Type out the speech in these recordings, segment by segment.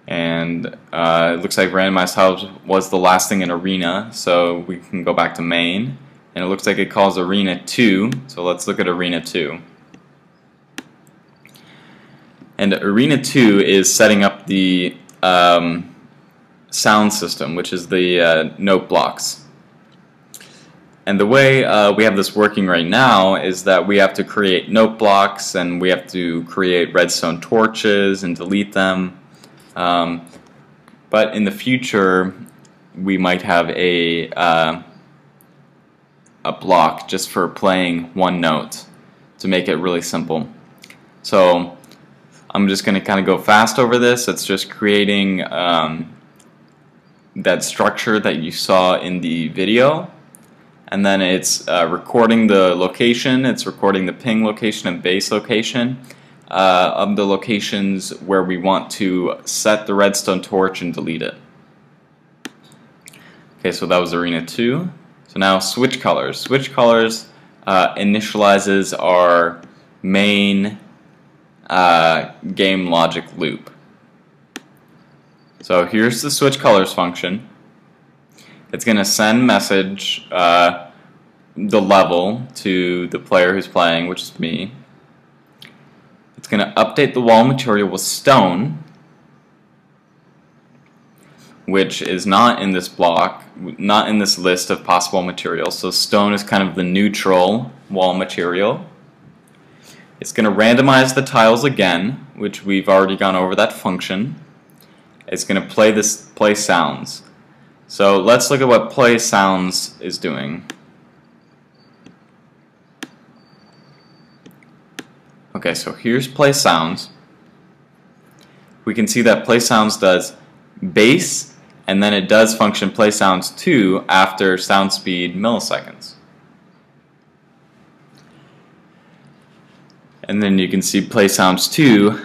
and it looks like randomized tiles was the last thing in arena, so we can go back to main, and it looks like it calls arena 2, so let's look at arena 2. And arena 2 is setting up the sound system, which is the note blocks. And the way we have this working right now is that we have to create note blocks, and we have to create redstone torches and delete them. But in the future, we might have a block just for playing one note to make it really simple. So I'm just going to kind of go fast over this. It's just creating that structure that you saw in the video. And then it's recording the location, it's recording the ping location and base location of the locations where we want to set the redstone torch and delete it. Okay, so that was arena 2. So now switch colors. Switch colors initializes our main game logic loop. So here's the switch colors function. It's going to send message the level to the player who's playing, which is me. It's going to update the wall material with stone, which is not in this block, not in this list of possible materials. So stone is kind of the neutral wall material. It's going to randomize the tiles again, which we've already gone over that function. It's going to play sounds. So let's look at what play sounds is doing. Okay, so here's play sounds. We can see that play sounds does base, and then it does function play sounds 2 after sound speed milliseconds. And then you can see play sounds 2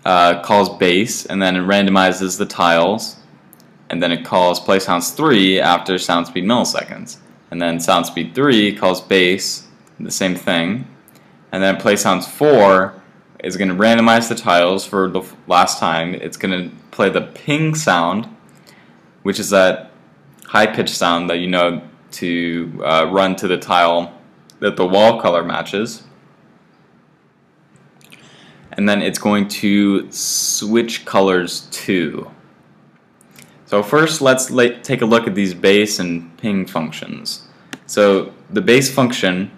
calls base, and then it randomizes the tiles. And then it calls play sounds 3 after sound speed milliseconds. And then sound speed 3 calls base, the same thing. And then play sounds 4 is going to randomize the tiles for the last time. It's going to play the ping sound, which is that high-pitched sound that you know to run to the tile that the wall color matches. And then it's going to switch colors 2. So first let's take a look at these base and ping functions. So the base function,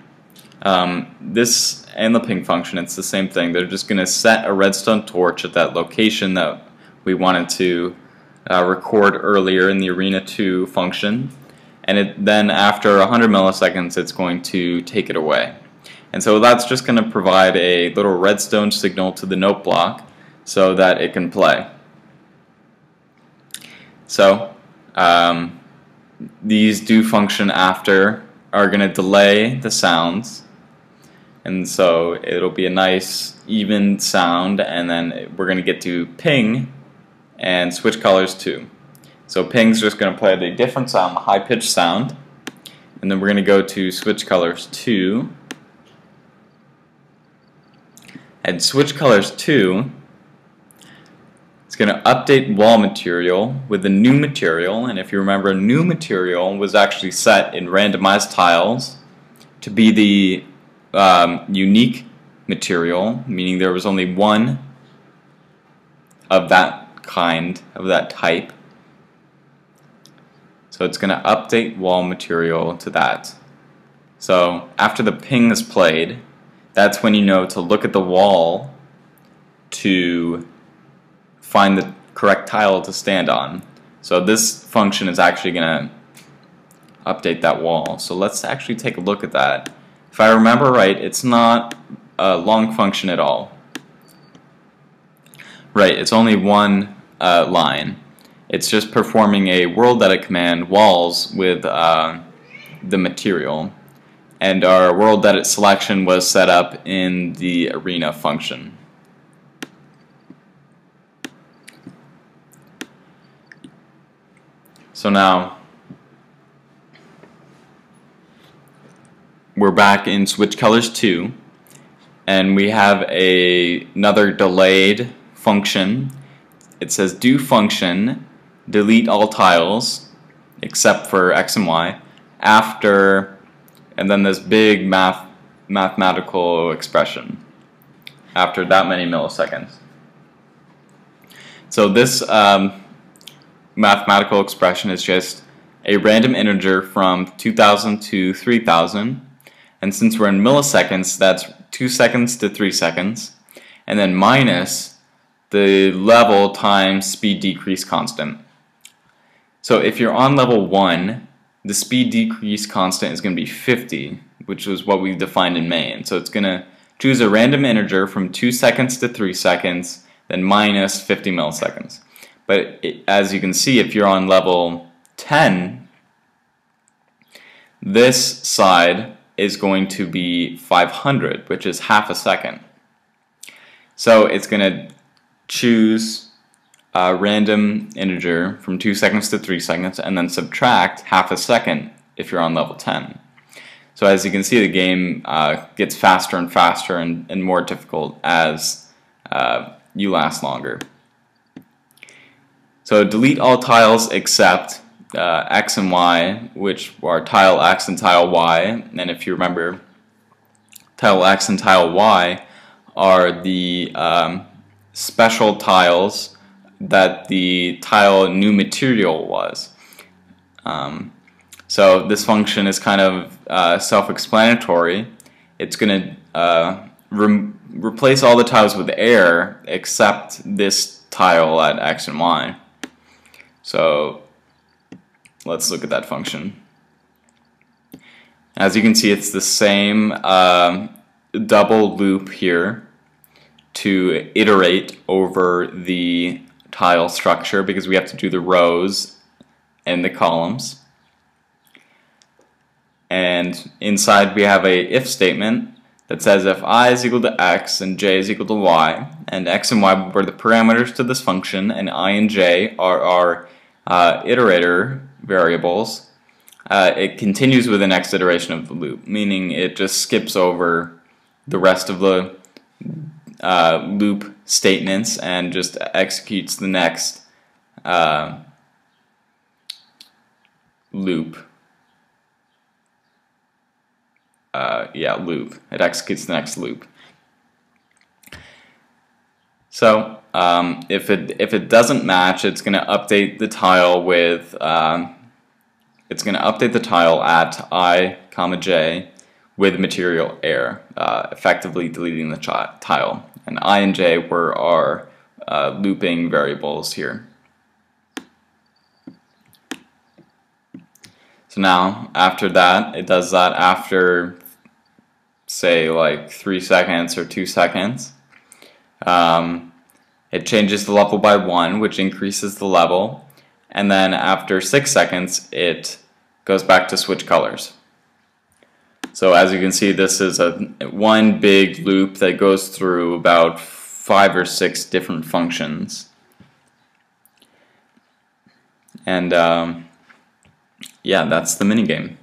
this and the ping function, it's the same thing. They're just going to set a redstone torch at that location that we wanted to record earlier in the arena 2 function, and then after 100 milliseconds it's going to take it away. And so that's just going to provide a little redstone signal to the note block so that it can play. So these do function after are going to delay the sounds, and so it'll be a nice even sound, and then we're going to get to ping and switch colors 2. So ping's just going to play the different sound, the high-pitched sound, and then we're going to go to switch colors 2, and switch colors 2 it's going to update wall material with the new material, and if you remember, new material was actually set in randomized tiles to be the unique material, meaning there was only one of that kind, of that type. So it's going to update wall material to that. So after the ping is played, that's when you know to look at the wall to find the correct tile to stand on. So this function is actually going to update that wall. So let's actually take a look at that. If I remember right, it's not a long function at all. Right, it's only one line. It's just performing a world edit command walls with the material. And our world edit selection was set up in the arena function. So now we're back in switch colors 2, and we have another delayed function. it says do function, delete all tiles except for X and Y after, and then this big mathematical expression after that many milliseconds. So this mathematical expression is just a random integer from 2000 to 3000, and since we're in milliseconds, that's 2 seconds to 3 seconds, and then minus the level times speed decrease constant. So if you're on level 1, the speed decrease constant is going to be 50, which was what we defined in main. So it's going to choose a random integer from 2 seconds to 3 seconds, then minus 50 milliseconds. But as you can see, if you're on level 10, this side is going to be 500, which is half a second. So it's going to choose a random integer from 2 seconds to 3 seconds and then subtract half a second if you're on level 10. So as you can see, the game gets faster and faster and more difficult as you last longer. So delete all tiles except X and Y, which are tile X and tile Y. And if you remember, tile X and tile Y are the special tiles that the tile new material was. So this function is kind of self-explanatory. It's going to replace all the tiles with air except this tile at X and Y. So let's look at that function. As you can see, it's the same double loop here to iterate over the tile structure because we have to do the rows and the columns. And inside we have a if statement that says if I is equal to x and j is equal to y, and x and y were the parameters to this function, and I and j are our iterator variables, it continues with the next iteration of the loop, meaning it just skips over the rest of the loop statements and just executes the next loop. Loop. It executes the next loop. So if it doesn't match, it's going to update the tile with it's going to update the tile at I, j with material air, effectively deleting the tile. And I and j were our looping variables here. So now, after that, it does that after, say, like 3 seconds or 2 seconds. It changes the level by 1, which increases the level. And then after 6 seconds, it goes back to switch colors. So as you can see, this is one big loop that goes through about 5 or 6 different functions. And yeah, that's the minigame.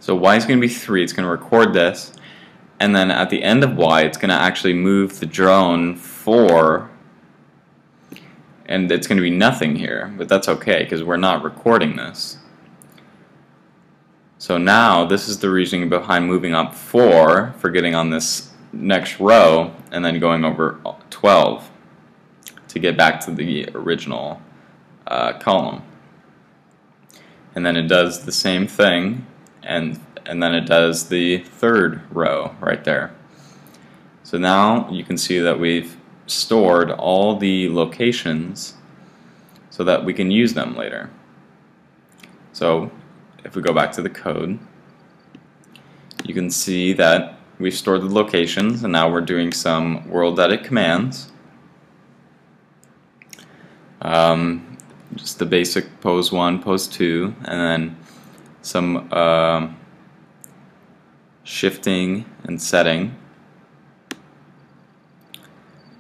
So y is going to be 3. It's going to record this, and then at the end of y, it's going to actually move the drone 4, and it's going to be nothing here, but that's okay because we're not recording this. So now this is the reasoning behind moving up 4 for getting on this next row and then going over 12 to get back to the original column. And then it does the same thing, and then it does the third row right there. So now you can see that we've stored all the locations so that we can use them later. So if we go back to the code, you can see that we've stored the locations, and now we're doing some world edit commands. Just the basic pose 1, pose 2, and then some shifting and setting.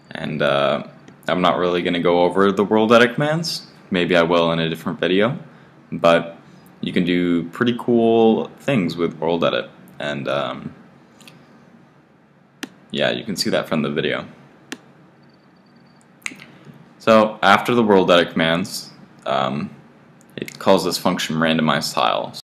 And I'm not really going to go over the world edit commands. Maybe I will in a different video, but you can do pretty cool things with world edit, and yeah, you can see that from the video. So after the world edit commands, it calls this function randomize tile.